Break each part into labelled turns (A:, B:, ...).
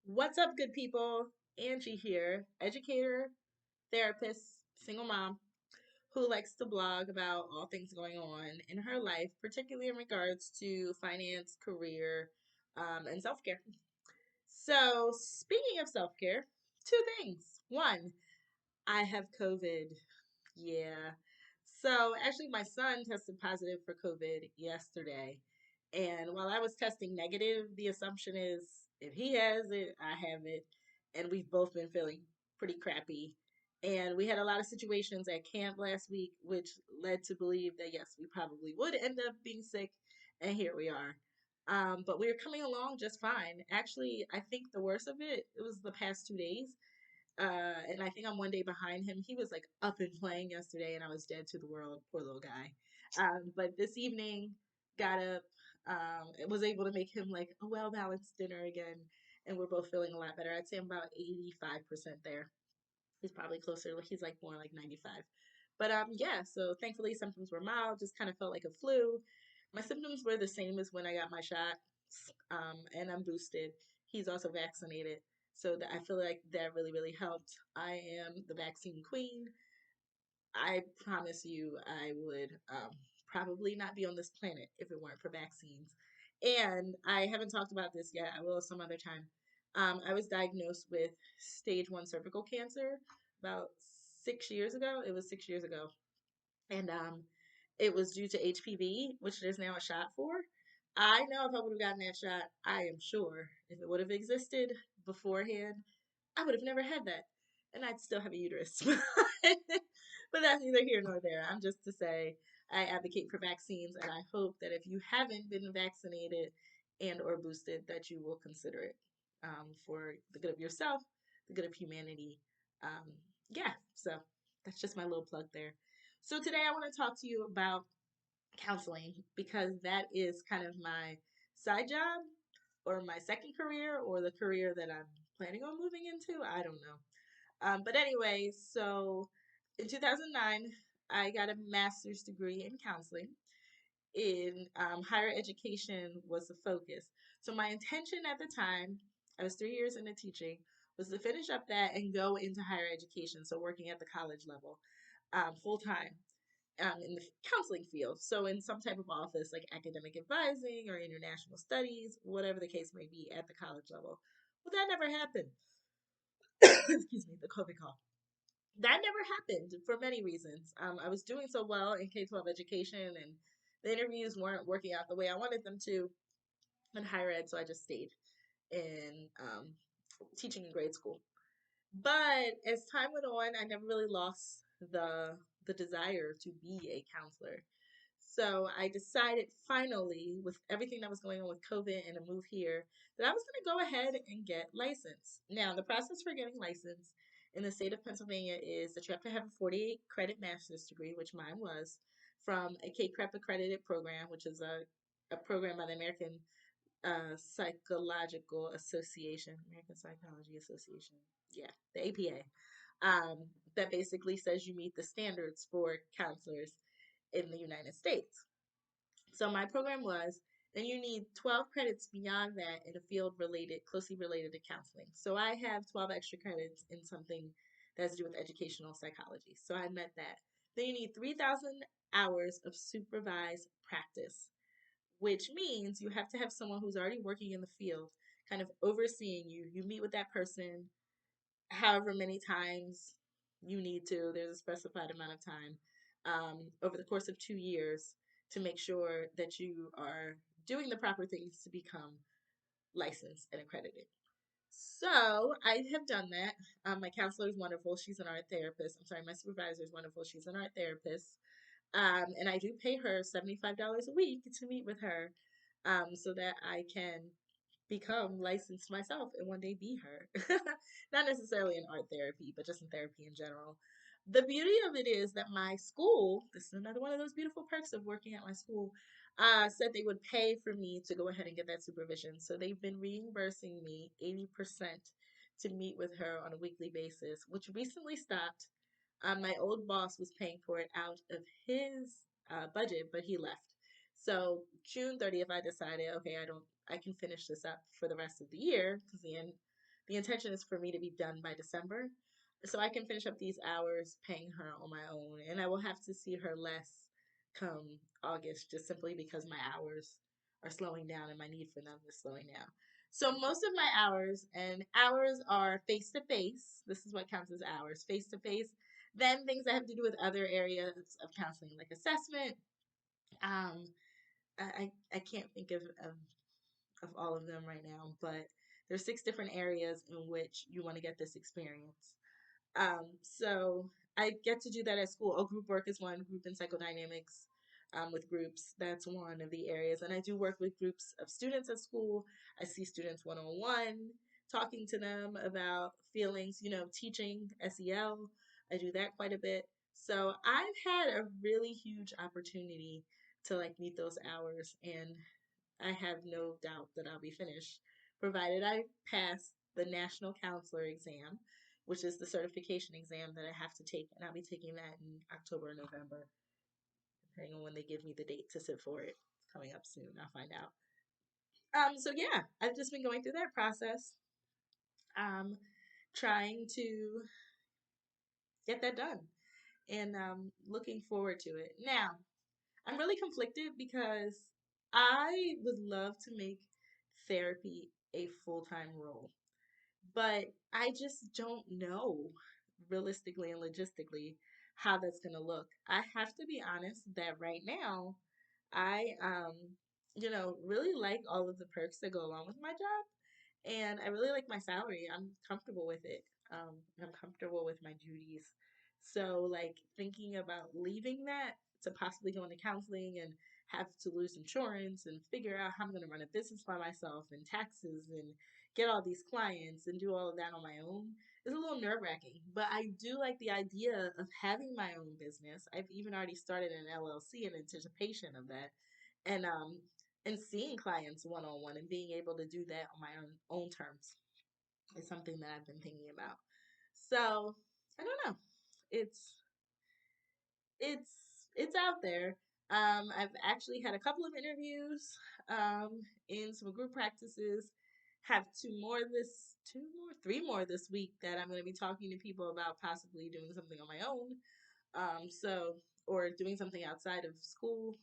A: What's up, good people? Angie here, educator, therapist, single mom who likes to blog about all things going on in her life, particularly in regards to finance, career, and self care. So, speaking of self care, two things. One, I have COVID. Yeah. So actually, my son tested positive for COVID yesterday. And while I was testing negative, the assumption is if he has it, I have it. And we've both been feeling pretty crappy. And we had a lot of situations at camp last week, which led to believe that yes, we probably would end up being sick. And here we are. But we are coming along just fine. Actually, I think the worst of it was the past 2 days, and I think I'm one day behind him. He was like up and playing yesterday, and I was dead to the world. Poor little guy. But this evening, got up, and was able to make him like a well balanced dinner again, and we're both feeling a lot better. I'd say I'm about 85% there. He's probably closer. He's like more like 95. But yeah. So thankfully, symptoms were mild. Just kind of felt like a flu. My symptoms were the same as when I got my shot, and I'm boosted. He's also vaccinated, so that I feel like that really helped. I am the vaccine queen. I promise you, I would probably not be on this planet if it weren't for vaccines. And I haven't talked about this yet. I will some other time. I was diagnosed with stage 1 cervical cancer about 6 years ago. It was 6 years ago. And it was due to HPV, which there's now a shot for. I know if I would have gotten that shot, I am sure if it would have existed beforehand, I would have never had that. And I'd still have a uterus. But that's neither here nor there. I'm just to say I advocate for vaccines, and I hope that if you haven't been vaccinated and or boosted, that you will consider it, for the good of yourself, the good of humanity. Um, yeah, so that's just my little plug there. So today I want to talk to you about counseling because that is kind of my side job or my second career or the career that I'm planning on moving into. I don't know. But anyway, so in 2009, I got a master's degree in counseling. In higher education was the focus. So my intention at the time, I was 3 years into teaching, was to finish up that and go into higher education. So working at the college level, full time, in the counseling field. So in some type of office like academic advising or international studies, whatever the case may be at the college level. Well, that never happened. Excuse me, the COVID call. That never happened for many reasons. I was doing so well in K 12 education, and the interviews weren't working out the way I wanted them to in higher ed, so I just stayed in teaching in grade school. But as time went on, I never really lost the desire to be a counselor. So I decided finally, with everything that was going on with COVID and a move here, that I was going to go ahead and get licensed. Now, the process for getting licensed in the state of Pennsylvania is that you have to have a 48 credit master's degree, which mine was, from a KCREP accredited program, which is a program by the Psychological Association, American Psychology Association. Yeah, the APA. That basically says you meet the standards for counselors in the United States. So my program was, then you need 12 credits beyond that in a field closely related to counseling. So I have 12 extra credits in something that's to do with educational psychology. So I met that. Then you need 3,000 hours of supervised practice, which means you have to have someone who's already working in the field kind of overseeing you. You meet with that person however many times you need to. There's a specified amount of time, over the course of 2 years, to make sure that you are doing the proper things to become licensed and accredited. So I have done that. My counselor is wonderful. She's an art therapist. I'm sorry, my supervisor is wonderful. She's an art therapist. And I do pay her $75 a week to meet with her, so that I can become licensed myself and one day be her. Not necessarily in art therapy, but just in therapy in general. The beauty of it is that my school, this is another one of those beautiful perks of working at my school, said they would pay for me to go ahead and get that supervision. So they've been reimbursing me 80% to meet with her on a weekly basis, which recently stopped. My old boss was paying for it out of his budget, but he left. So June 30th, I decided, okay, I can finish this up for the rest of the year because the end. the intention is for me to be done by December. So I can finish up these hours paying her on my own. And I will have to see her less come August just simply because my hours are slowing down and my need for them is slowing down. So most of my hours, and hours are face to face. This is what counts as hours, face to face. Then things that have to do with other areas of counseling, like assessment. Um, I can't think of all of them right now, but there's 6 different areas in which you want to get this experience. So I get to do that at school. Oh, group work is one, group and psychodynamics with groups. That's one of the areas. And I do work with groups of students at school. I see students one on one, talking to them about feelings, teaching SEL. I do that quite a bit. So I've had a really huge opportunity to like meet those hours, and I have no doubt that I'll be finished, provided I pass the National Counselor exam, which is the certification exam that I have to take, and I'll be taking that in October or November, depending on when they give me the date to sit for it. It's coming up soon. I'll find out. So yeah, I've just been going through that process, um, trying to get that done, and looking forward to it. Now, I'm really conflicted because I would love to make therapy a full time role, but I just don't know realistically and logistically how that's going to look. I have to be honest that right now, I, really like all of the perks that go along with my job. And I really like my salary. I'm comfortable with it. I'm comfortable with my duties. So, like, thinking about leaving that to possibly go into counseling and have to lose insurance and figure out how I'm going to run a business by myself and taxes and get all these clients and do all of that on my own is a little nerve wracking. But I do like the idea of having my own business. I've even already started an LLC in anticipation of that. And seeing clients one on one and being able to do that on my own terms is something that I've been thinking about. So I don't know. It's it's it's out there. I've actually had a couple of interviews in some group practices. Have three more this week that I'm going to be talking to people about possibly doing something on my own. Or doing something outside of school,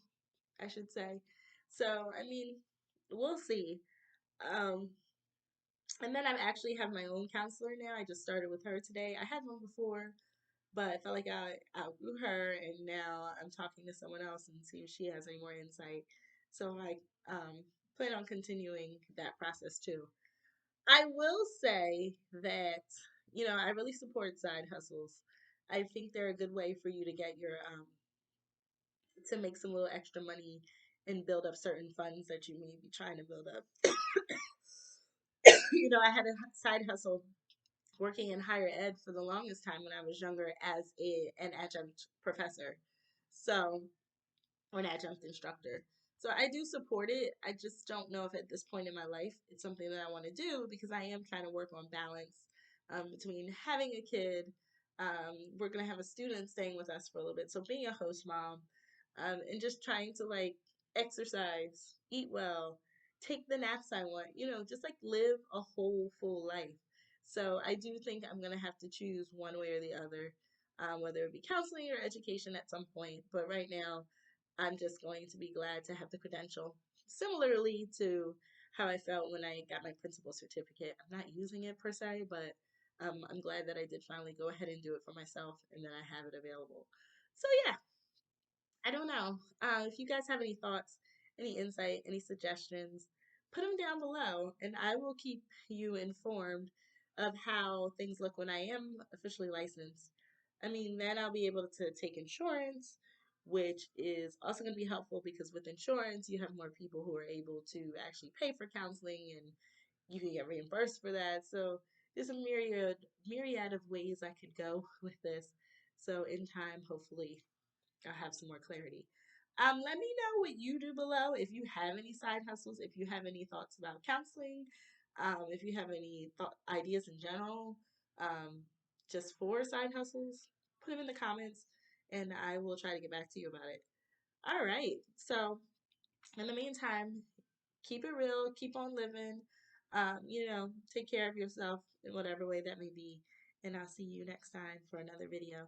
A: I should say. So, I mean, we'll see. Um, and then I actually have my own counselor now. I just started with her today. I had one before, but I felt like I outgrew her, and now I'm talking to someone else and see if she has any more insight. So I plan on continuing that process too. I will say that, I really support side hustles. I think they're a good way for you to get to make some little extra money and build up certain funds that you may be trying to build up. I had a side hustle working in higher ed for the longest time when I was younger as an adjunct professor. So, or an adjunct instructor. So I do support it. I just don't know if at this point in my life it's something that I want to do because I am trying to work on balance between having a kid. We're going to have a student staying with us for a little bit. So being a host mom and just trying to like exercise, eat well, take the naps I want, just like live a whole full life. So I do think I'm going to have to choose one way or the other, whether it be counseling or education at some point. But right now, I'm just going to be glad to have the credential. Similarly to how I felt when I got my principal certificate. I'm not using it per se, but I'm glad that I did finally go ahead and do it for myself and that I have it available. So, yeah, I don't know. If you guys have any thoughts, any insight, any suggestions, put them down below, and I will keep you informed of how things look when I am officially licensed. I mean, then I'll be able to take insurance, which is also going to be helpful because with insurance, you have more people who are able to actually pay for counseling and you can get reimbursed for that. So there's a myriad of ways I could go with this. So in time, hopefully, I'll have some more clarity. Let me know what you do below. If you have any side hustles, if you have any thoughts about counseling, if you have any ideas in general, um, just for side hustles, put them in the comments and I will try to get back to you about it. All right. So, in the meantime, keep it real, keep on living. Take care of yourself in whatever way that may be. And I'll see you next time for another video.